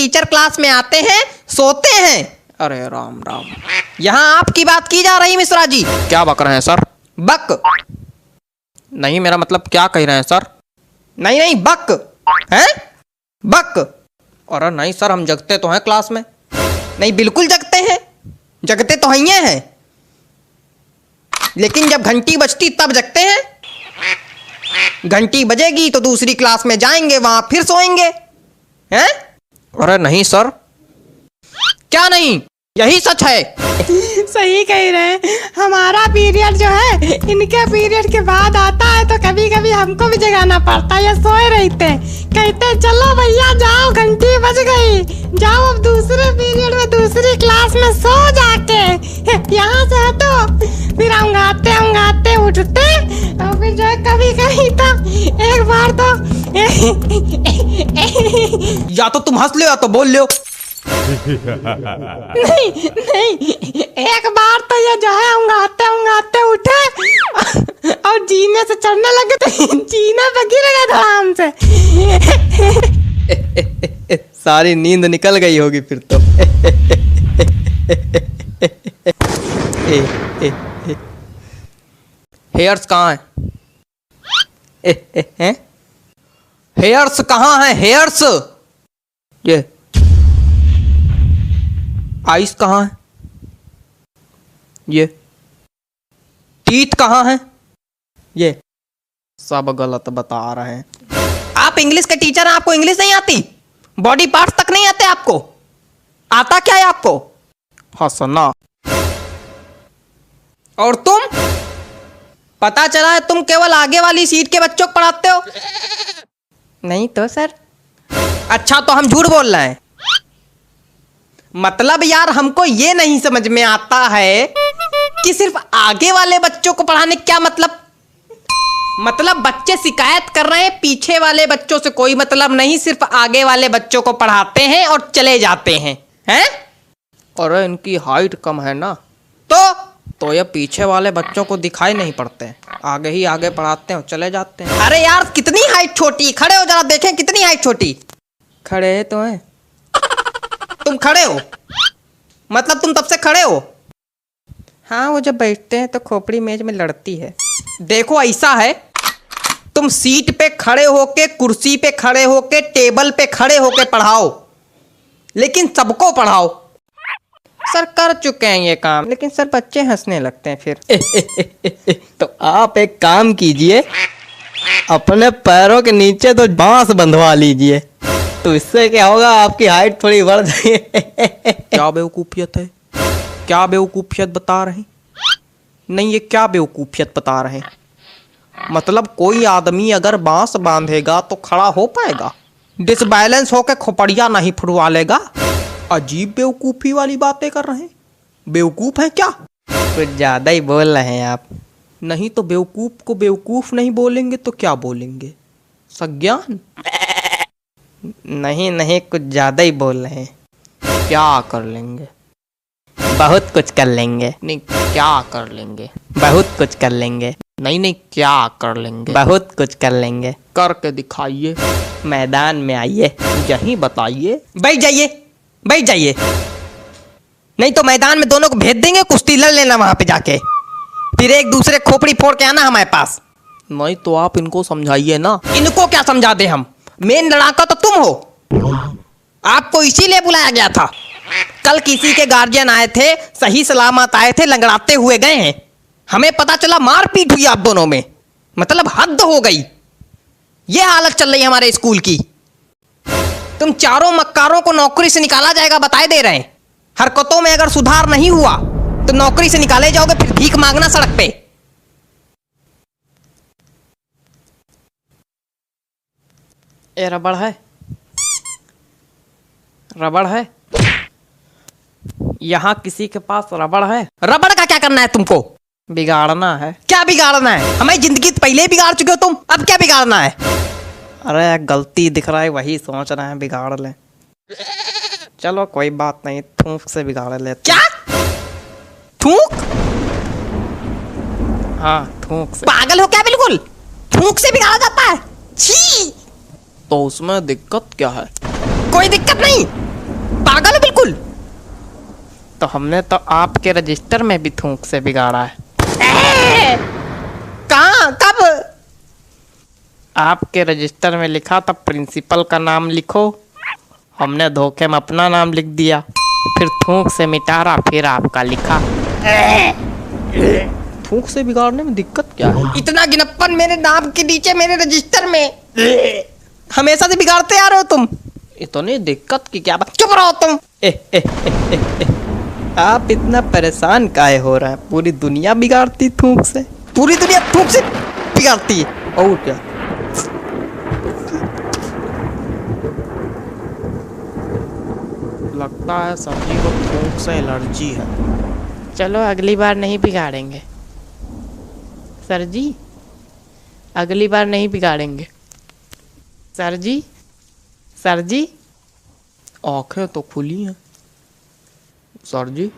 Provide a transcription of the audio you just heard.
Teacher class में आते हैं, सोते हैं। अरे राम राम, यहाँ आपकी बात की जा रही मिश्रा जी। क्या बक रहे हैं सर? बक नहीं, मेरा मतलब क्या कह रहे हैं सर? नहीं नहीं, बक है, बक। अरे नहीं सर, हम जगते तो हैं क्लास में। नहीं, बिल्कुल जगते हैं, जगते तो हैं, लेकिन जब घंटी बजती तब जगते हैं। घंटी बजेगी तो दूसरी क्लास में जाएंगे, वहां फिर सोएंगे हैं? अरे नहीं सर। क्या नहीं? यही सच है। सही कह रहे हैं। हमारा पीरियड जो है इनके पीरियड के बाद आता है, तो कभी कभी हमको भी जगाना पड़ता है। ये सोए रहते, कहते चलो भैया जाओ, घंटी बज गई, जाओ अब दूसरे पीरियड में दूसरी क्लास में सो जाके। यहाँ से हटो, फिर हम गाते उठते, और फिर जो है कभी कभी तो एक बार तो या तो तुम हंस लो या तो बोल लो। नहीं, एक बार तो ये जो है उंगाते उठे और जीने से चढ़ने लगे, तो जीने पे गिर गए धड़ाम से। सारी नींद निकल गई होगी फिर तो। हेयर्स कहाँ हैं? हेयर्स कहाँ हैं? हेयर्स, ये आइस कहाँ है? ये टीथ कहाँ है? ये सब गलत बता रहे हैं। आप इंग्लिश के टीचर हैं, आपको इंग्लिश नहीं आती? बॉडी पार्ट्स तक नहीं आते आपको? आता क्या है आपको? हंसना। और तुम, पता चला है तुम केवल आगे वाली सीट के बच्चों को पढ़ाते हो। नहीं तो सर। अच्छा, तो हम झूठ बोल रहे हैं? मतलब यार, हमको ये नहीं समझ में आता है कि सिर्फ आगे वाले बच्चों को पढ़ाने क्या मतलब बच्चे शिकायत कर रहे हैं, पीछे वाले बच्चों से कोई मतलब नहीं, सिर्फ आगे वाले बच्चों को पढ़ाते हैं और चले जाते हैं, हैं? और इनकी हाइट कम है ना, तो ये पीछे वाले बच्चों को दिखाई नहीं पड़ते, आगे ही आगे पढ़ाते हैं और चले जाते हैं। अरे यार, कितनी हाइट छोटी, खड़े हो जरा देखें कितनी हाइट छोटी। खड़े तो हैं तुम? खड़े हो मतलब तुम तब से खड़े हो? हाँ, वो जब बैठते हैं तो खोपड़ी मेज में लड़ती है। देखो ऐसा है, तुम सीट पे खड़े होके, कुर्सी पे खड़े होके, टेबल पे खड़े होके पढ़ाओ, लेकिन सबको पढ़ाओ। सर कर चुके हैं ये काम, लेकिन सर बच्चे हंसने लगते हैं फिर। तो आप एक काम कीजिए, अपने पैरों के नीचे तो बांस बंधवा लीजिए, तो इससे क्या होगा, आपकी हाइट थोड़ी बढ़ जाएगी। क्या बेवकूफियत है? क्या बेवकूफियत बता रहे हैं? नहीं, ये क्या बेवकूफियत बता रहे हैं? मतलब कोई आदमी अगर बांस बांधेगा तो खड़ा हो पाएगा? डिसबैलेंस होकर खोपड़िया नहीं फुटवा लेगा? अजीब बेवकूफी वाली बातें कर रहे हैं। बेवकूफ है क्या? कुछ ज्यादा ही बोल रहे हैं आप। नहीं तो बेवकूफ को बेवकूफ नहीं बोलेंगे तो क्या बोलेंगे? सज्ञान? नहीं, कुछ ज्यादा ही बोल रहे हैं। क्या कर लेंगे? बहुत कुछ कर लेंगे। नहीं, क्या कर लेंगे? बहुत कुछ कर लेंगे। नहीं, क्या कर लेंगे? बहुत कुछ कर लेंगे। करके दिखाइए, मैदान में आइए, यहीं बताइए। बैठ जाइए। नहीं तो मैदान में दोनों को भेज देंगे, कुश्ती लड़ लेना वहां पे जाके, फिर एक दूसरे खोपड़ी फोड़ के आना हमारे पास। नहीं तो आप इनको समझाइए ना। इनको क्या समझा दे हम? मेन लड़ाका तो तुम हो, आपको इसीलिए बुलाया गया था। कल किसी के गार्जियन आए थे, सही सलामत आए थे, लंगड़ाते हुए गए हैं, हमें पता चला मारपीट हुई आप दोनों में। मतलब हद हो गई, ये हालत चल रही है हमारे स्कूल की। तुम चारों मक्कारों को नौकरी से निकाला जाएगा, बताए दे रहे हैं। हरकतों में अगर सुधार नहीं हुआ तो नौकरी से निकाले जाओगे, फिर भीख मांगना सड़क पे। ये रबड़ है? यहाँ किसी के पास रबड़ है? रबड़ का क्या करना है तुमको? बिगाड़ना है। क्या बिगाड़ना है? हमारी जिंदगी तो पहले ही बिगाड़ चुके हो तुम, अब क्या बिगाड़ना है? अरे गलती दिख रहा है, वही सोच रहे हैं बिगाड़ लें। चलो कोई बात नहीं, थूक से बिगाड़ लेते। क्या थूक? हाँ, थूक से। पागल हो क्या बिल्कुल? थूक से बिगाड़ा जाता है? छी! तो उसमें दिक्कत क्या है? कोई दिक्कत नहीं, तो हमने तो आपके रजिस्टर में भी थूक से बिगाड़ा है। कहाँ, कब? आपके रजिस्टर में लिखा था प्रिंसिपल का नाम लिखो, हमने धोखे में अपना नाम लिख दिया, फिर थूक से मिटारा, फिर आपका लिखा। थूक से बिगाड़ने में दिक्कत क्या है? इतना गिनप्पन मेरे नाम के नीचे मेरे रजिस्टर में हमेशा से बिगाड़ते आ रहे हो तुम। इतनी दिक्कत की क्या बात? चुप रहो तुम। आप इतना परेशान काहे हो रहे हैं? पूरी दुनिया बिगाड़ती थूक से, पूरी दुनिया थूक से बिगाड़ती है। और क्या? लगता है सभी को थूक से एलर्जी है। चलो अगली बार नहीं बिगाड़ेंगे सर जी, अगली बार नहीं बिगाड़ेंगे सर जी। सर जी, आंखें तो खुली हैं सर जी।